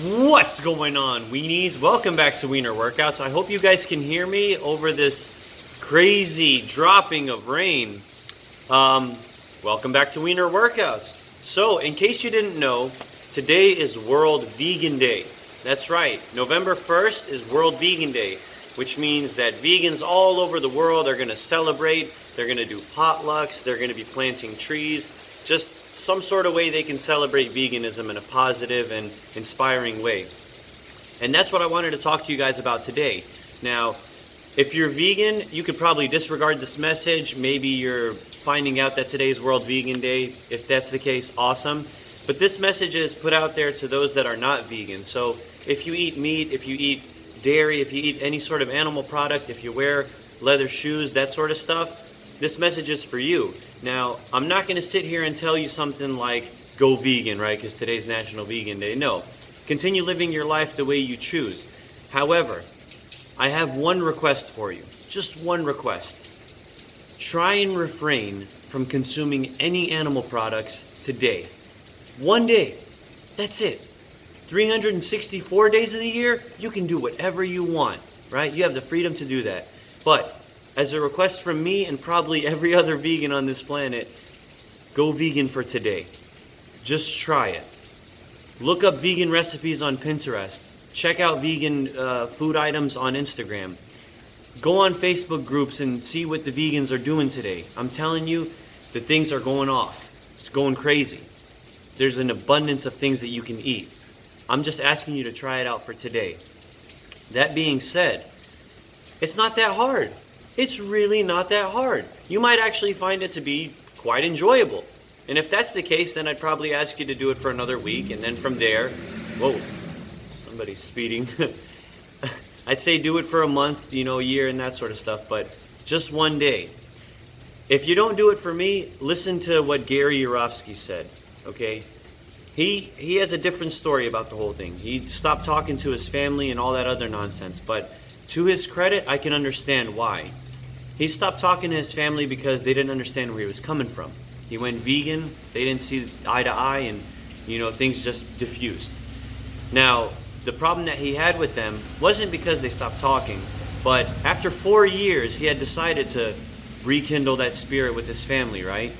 What's going on, weenies? Welcome back to Wiener Workouts. I hope you guys can hear me over this crazy dropping of rain. Welcome back to Wiener Workouts. So, in case you didn't know, today is World Vegan Day. That's right, November 1st is World Vegan Day, which means that vegans all over the world are going to celebrate. They're going to do potlucks, they're going to be planting trees, just some sort of way they can celebrate veganism in a positive and inspiring way. And that's what I wanted to talk to you guys about today. Now, if you're vegan, you could probably disregard this message. Maybe you're finding out that today's World Vegan Day. If that's the case, awesome. But this message is put out there to those that are not vegan. So if you eat meat, if you eat dairy, if you eat any sort of animal product, if you wear leather shoes, that sort of stuff, this message is for you. Now, I'm not going to sit here and tell you something like, go vegan, right, because today's National Vegan Day. No. Continue living your life the way you choose. However, I have one request for you. Just one request. Try and refrain from consuming any animal products today. One day. That's it. 364 days of the year, you can do whatever you want, right? You have the freedom to do that. But as a request from me and probably every other vegan on this planet, go vegan for today. Just try it. Look up vegan recipes on Pinterest. Check out vegan food items on Instagram. Go on Facebook groups and see what the vegans are doing today. I'm telling you, the things are going off. It's going crazy. There's an abundance of things that you can eat. I'm just asking you to try it out for today. That being said, it's not that hard. It's really not that hard. You might actually find it to be quite enjoyable. And if that's the case, then I'd probably ask you to do it for another week. And then from there, whoa, somebody's speeding. I'd say do it for a month, a year and that sort of stuff. But just one day. If you don't do it for me, listen to what Gary Yourofsky said, okay? He has a different story about the whole thing. He stopped talking to his family and all that other nonsense. But to his credit, I can understand why. He stopped talking to his family because they didn't understand where he was coming from. He went vegan, they didn't see eye to eye, and things just diffused. Now, the problem that he had with them wasn't because they stopped talking, but after 4 years, he had decided to rekindle that spirit with his family, right?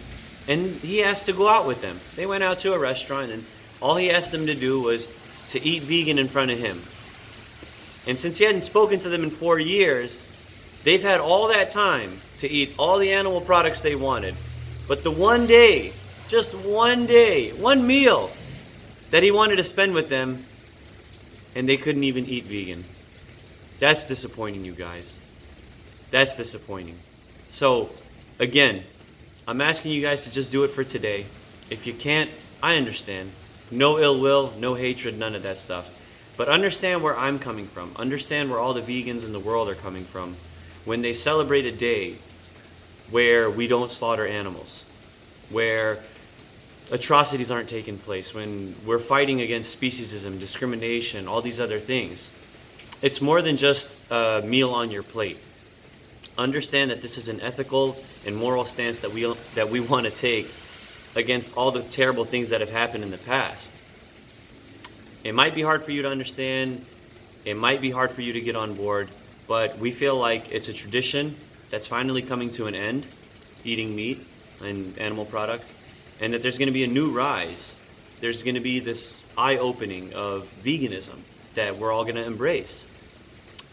And he asked to go out with them. They went out to a restaurant, and all he asked them to do was to eat vegan in front of him. And since he hadn't spoken to them in 4 years, they've had all that time to eat all the animal products they wanted. But the one day, just one day, one meal that he wanted to spend with them, and they couldn't even eat vegan. That's disappointing, you guys. That's disappointing. So, again, I'm asking you guys to just do it for today. If you can't, I understand. No ill will, no hatred, none of that stuff. But understand where I'm coming from. Understand where all the vegans in the world are coming from. When they celebrate a day where we don't slaughter animals, where atrocities aren't taking place, when we're fighting against speciesism, discrimination, all these other things. It's more than just a meal on your plate. Understand that this is an ethical and moral stance that we want to take against all the terrible things that have happened in the past. It might be hard for you to understand. It might be hard for you to get on board, but we feel like it's a tradition that's finally coming to an end, eating meat and animal products, and that there's going to be a new rise. There's going to be this eye-opening of veganism that we're all going to embrace.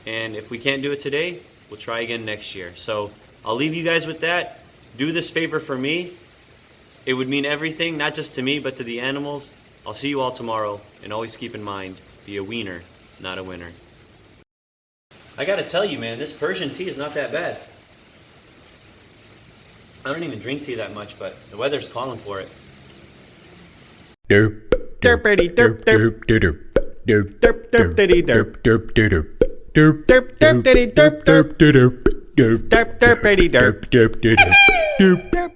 And if we can't do it today, we'll try again next year. So I'll leave you guys with that. Do this favor for me. It would mean everything, not just to me, but to the animals. I'll see you all tomorrow, and always keep in mind, be a wiener, not a winner. I gotta tell you, man, this Persian tea is not that bad. I don't even drink tea that much, but the weather's calling for it. Derp, derpity derp derp derp derp derp derpity derp derp derp derp derp derpity derp derp derp derp derp derpity derp derp derp derp.